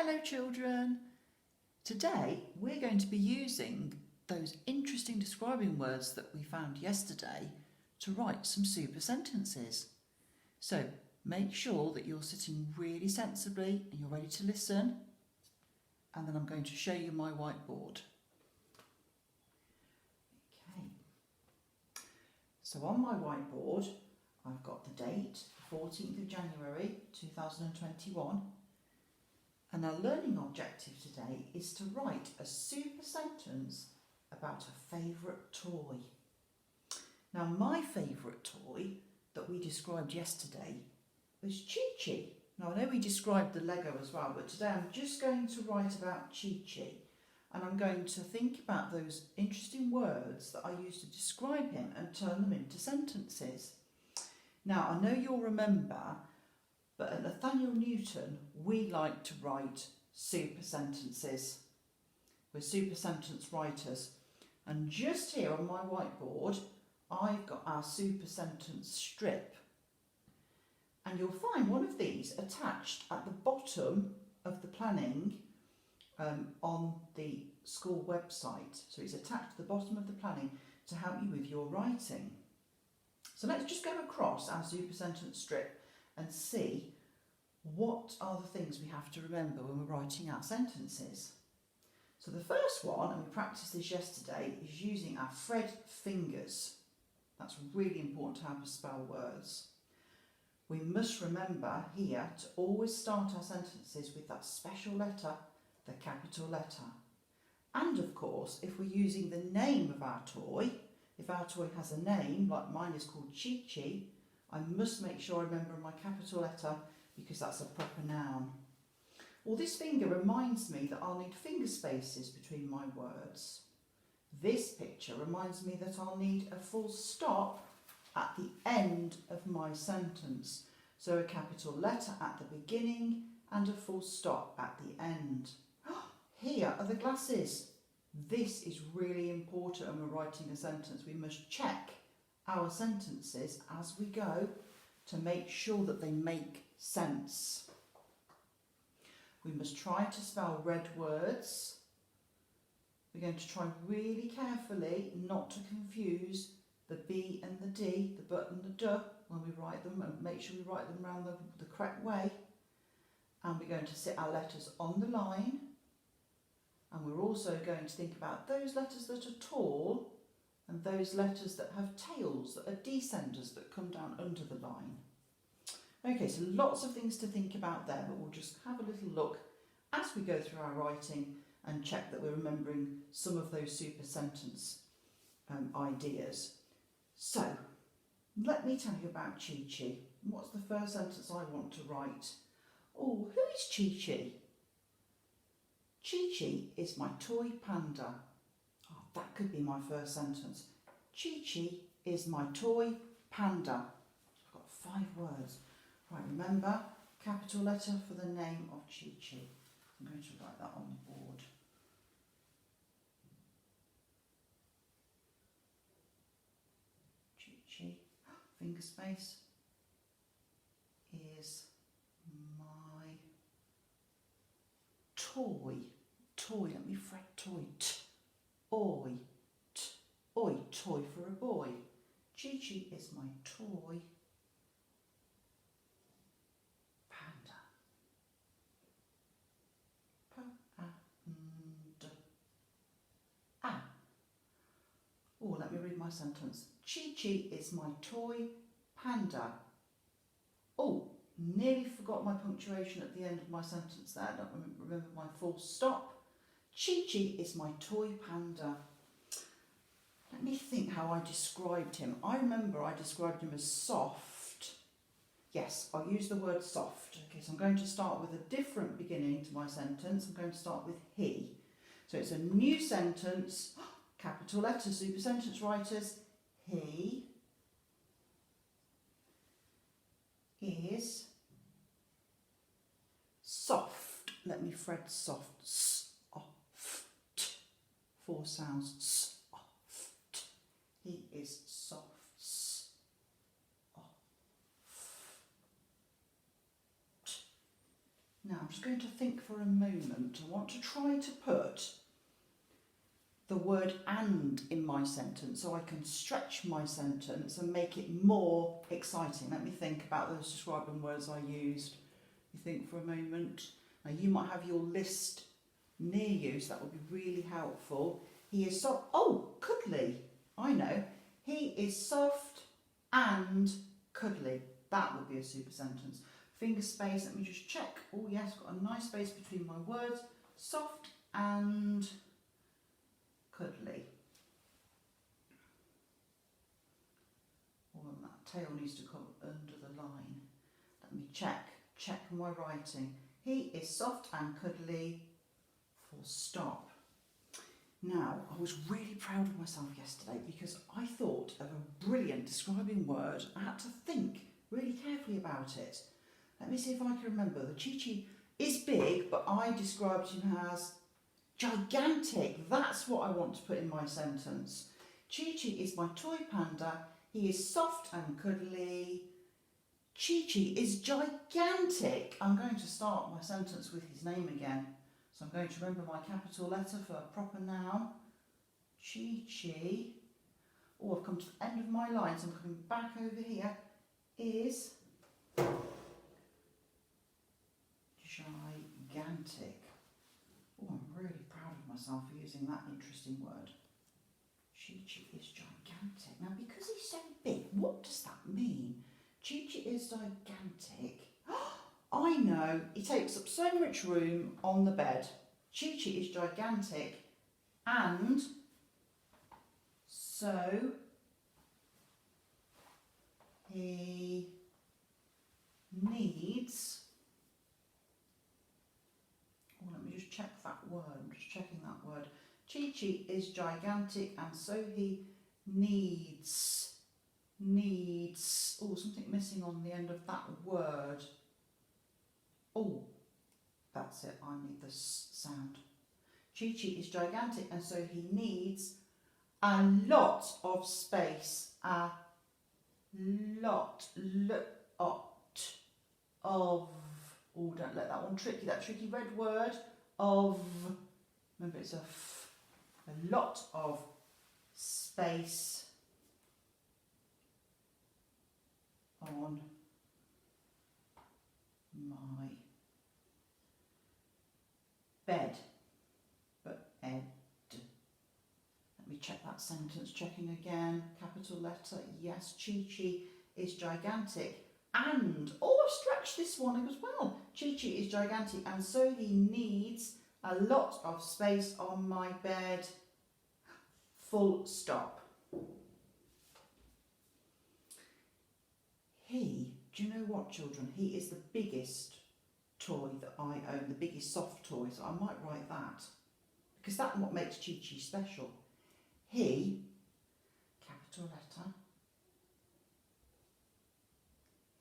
Hello children! Today we're going to be using those interesting describing words that we found yesterday to write some super sentences. So make sure that you're sitting really sensibly and you're ready to listen, and then I'm going to show you my whiteboard. Okay, so on my whiteboard I've got the date, 14th of January 2021. And our learning objective today is to write a super sentence about a favourite toy. Now, my favourite toy that we described yesterday was Chi-Chi. Now, I know we described the Lego as well, but today I'm just going to write about Chi-Chi, and I'm going to think about those interesting words that I used to describe him and turn them into sentences. Now, I know you'll remember, but at Nathaniel Newton, we like to write super sentences. We're super sentence writers. And just here on my whiteboard, I've got our super sentence strip. And you'll find one of these attached at the bottom of the planning on the school website. So it's attached to the bottom of the planning to help you with your writing. So let's just go across our super sentence strip and see what are the things we have to remember when we're writing our sentences. So the first one, and we practiced this yesterday, is using our Fred fingers. That's really important to help us spell words. We must remember here to always start our sentences with that special letter, the capital letter. And of course, if we're using the name of our toy, if our toy has a name, like mine is called Chi-Chi, I must make sure I remember my capital letter because that's a proper noun. Well, this finger reminds me that I'll need finger spaces between my words. This picture reminds me that I'll need a full stop at the end of my sentence. So a capital letter at the beginning and a full stop at the end. Here are the glasses. This is really important when we're writing a sentence. We must check our sentences as we go to make sure that they make sense. We must try to spell red words. We're going to try really carefully not to confuse the B and the D, the but and the duh, when we write them, and make sure we write them around the correct way. And we're going to sit our letters on the line. And we're also going to think about those letters that are tall and those letters that have tails, that are descenders, that come down under the line. Okay, so lots of things to think about there, but we'll just have a little look as we go through our writing and check that we're remembering some of those super sentence ideas. So, let me tell you about Chi-Chi. What's the first sentence I want to write? Oh, who is Chi-Chi? Chi-Chi is my toy panda. Oh, that could be my first sentence. Chi-Chi is my toy panda. I've got 5 words. Right, remember, capital letter for the name of Chi-Chi. I'm going to write that on the board. Chi-Chi, finger space, is my toy. Toy, let me fret toy. T-oy. T-oy, toy for a boy. Chi-Chi is my toy panda. P-a-n-d-a. Oh, let me read my sentence. Chi-Chi is my toy panda. Oh, nearly forgot my punctuation at the end of my sentence there. I don't remember my full stop. Chi-Chi is my toy panda. Let me think how I described him. I remember I described him as soft. Yes, I'll use the word soft. Okay, so I'm going to start with a different beginning to my sentence. I'm going to start with he. So it's a new sentence, capital letter, super sentence writers. He is soft. Let me fret soft. Soft. 4 sounds. Soft. He is soft. Now I'm just going to think for a moment. I want to try to put the word and in my sentence so I can stretch my sentence and make it more exciting. Let me think about those describing words I used. You think for a moment. Now you might have your list near you, so that would be really helpful. He is soft. Oh, cuddly. I know. He is soft and cuddly. That would be a super sentence. Finger space. Let me just check. Oh yes, got a nice space between my words. Soft and cuddly. Oh, and that tail needs to come under the line. Let me check my writing. He is soft and cuddly, full stop. Now, I was really proud of myself yesterday because I thought of a brilliant describing word. I had to think really carefully about it. Let me see if I can remember. The Chi-Chi is big, but I described him as gigantic. That's what I want to put in my sentence. Chi-Chi is my toy panda. He is soft and cuddly. Chi-Chi is gigantic. I'm going to start my sentence with his name again. So I'm going to remember my capital letter for a proper noun. Chi-Chi. Oh, I've come to the end of my line, so I'm coming back over here. Is gigantic. Oh, I'm really proud of myself for using that interesting word. Chi-Chi is gigantic. Now, because he's so big, what does that mean? Chi-Chi is gigantic. I know, he takes up so much room on the bed. Chi-Chi is gigantic and so he needs, oh, let me just check that word, I'm just checking that word. Chi-Chi is gigantic and so he needs, oh, something missing on the end of that word. Oh, that's it, I need the sound. Chi-Chi is gigantic and so he needs a lot of space. A lot of, oh, don't let that one trick you, that tricky red word of, remember it's a lot of space on my bed, but ed. Let me check that sentence, checking again, capital letter, yes, Chi-Chi is gigantic and, oh, I've stretched this one as well. Chi-Chi is gigantic and so he needs a lot of space on my bed, full stop. He, do you know what, children? He is the biggest toy that I own, the biggest soft toy, so I might write that because that's what makes Chi-Chi special. He, capital letter,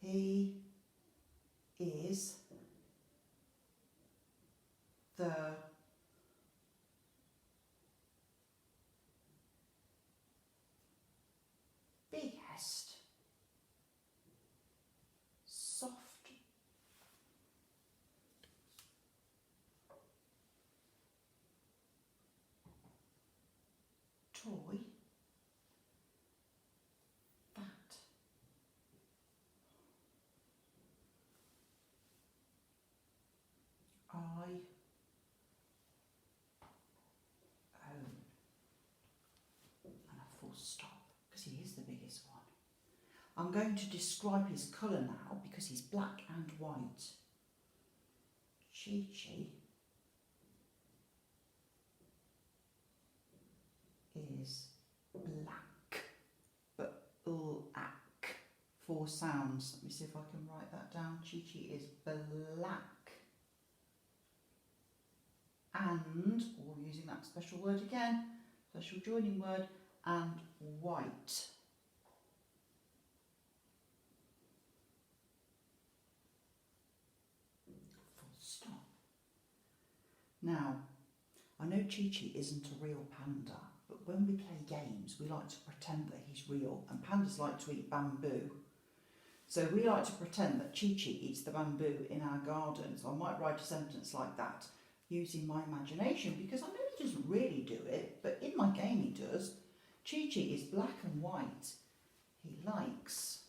he is the biggest soft toy that I own. And a full stop, because he is the biggest one. I'm going to describe his colour now because he's black and white. Chi-Chi is black, but black. 4 sounds. Let me see if I can write that down. Chi-Chi is black. And, or using that special word again, special joining word, and white. Full stop. Now, I know Chi-Chi isn't a real panda, but when we play games, we like to pretend that he's real, and pandas like to eat bamboo. So we like to pretend that Chi-Chi eats the bamboo in our garden. So I might write a sentence like that using my imagination, because I know he doesn't really do it, but in my game he does. Chi-Chi is black and white. He likes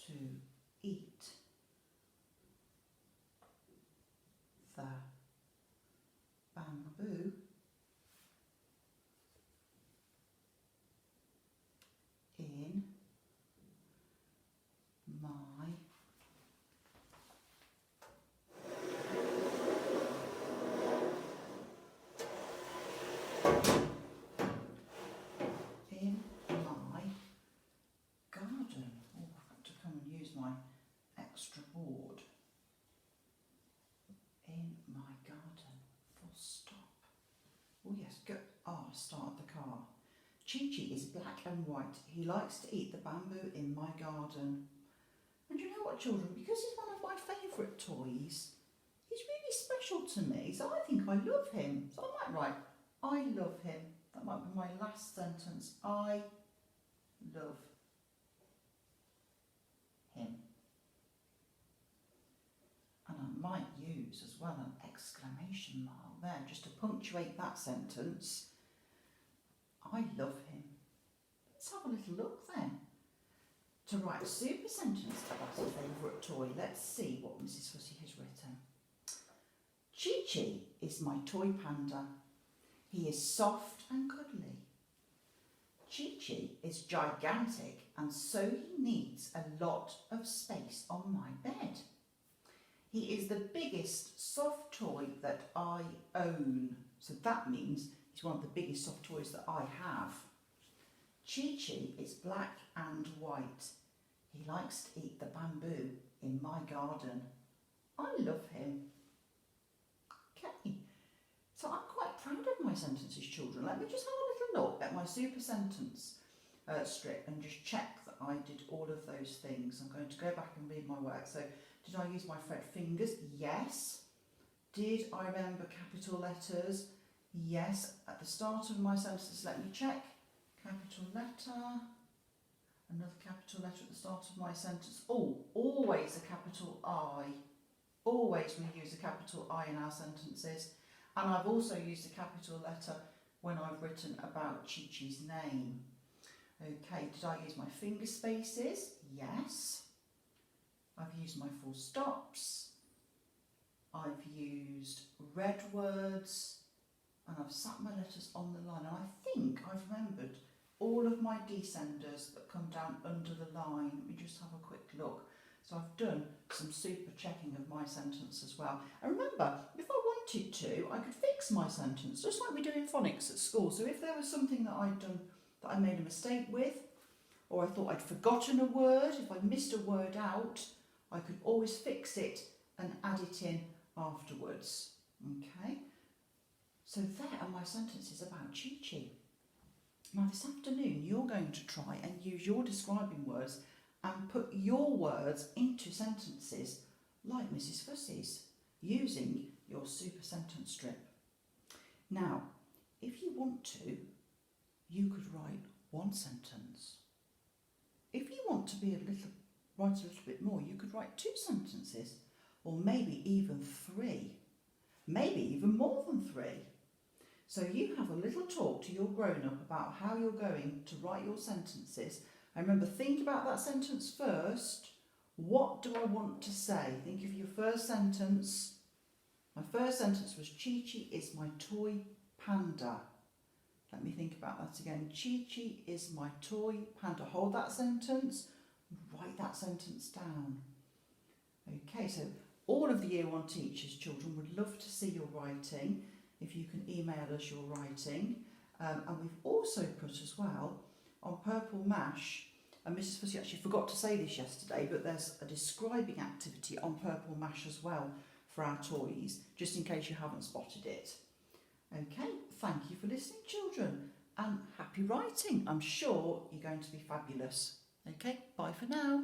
to eat the bamboo in my garden. Oh, I've got to come and use my extra board. In my garden. Full stop. Oh yes, go. Start the car. Chi-Chi is black and white. He likes to eat the bamboo in my garden. And you know what, children? Because he's one of my favourite toys, he's really special to me. So I think I love him. So I might write, I love him. That might be my last sentence. I love him. And I might use as well an exclamation mark there just to punctuate that sentence. I love him. Let's have a little look then. To write a super sentence about a favourite toy, let's see what Mrs. Fussy has written. Chi-Chi is my toy panda. He is soft and cuddly. Chi-Chi is gigantic, and so he needs a lot of space on my bed. He is the biggest soft toy that I own. So that means he's one of the biggest soft toys that I have. Chi-Chi is black and white. He likes to eat the bamboo in my garden. I love him. Okay, so I'm quite proud of my sentences, children. Let me just have a little look at my super sentence strip and just check that I did all of those things. I'm going to go back and read my work. So, did I use my Fred fingers? Yes. Did I remember capital letters? Yes. At the start of my sentences, let me check. Capital letter. Another capital letter at the start of my sentence. Oh, always a capital I. Always we use a capital I in our sentences. And I've also used a capital letter when I've written about Chi-Chi's name. Okay, did I use my finger spaces? Yes. I've used my full stops. I've used red words. And I've sat my letters on the line. And I think I've remembered all of my descenders that come down under the line. Let me just have a quick look. So I've done some super checking of my sentence as well. And remember, if I wanted to, I could fix my sentence, just like we do in phonics at school. So if there was something that I'd done that I made a mistake with, or I thought I'd forgotten a word, if I missed a word out, I could always fix it and add it in afterwards. Okay? So there are my sentences about Chi-Chi. Now this afternoon you're going to try and use your describing words and put your words into sentences like Mrs. Fussy's, using your super sentence strip. Now, if you want to, you could write one sentence. If you want to write a little bit more, you could write two sentences, or maybe even three, maybe even more than three. So you have a little talk to your grown-up about how you're going to write your sentences. And remember, think about that sentence first. What do I want to say? Think of your first sentence. My first sentence was Chi-Chi is my toy panda. Let me think about that again. Chi-Chi is my toy panda. Hold that sentence. Write that sentence down. Okay, so all of the Year 1 teachers, children, would love to see your writing. If you can email us your writing. And we've also put as well on Purple Mash, and Mrs. Fussy actually forgot to say this yesterday, but there's a describing activity on Purple Mash as well for our toys, just in case you haven't spotted it. Okay, thank you for listening, children, and happy writing. I'm sure you're going to be fabulous. Okay, bye for now.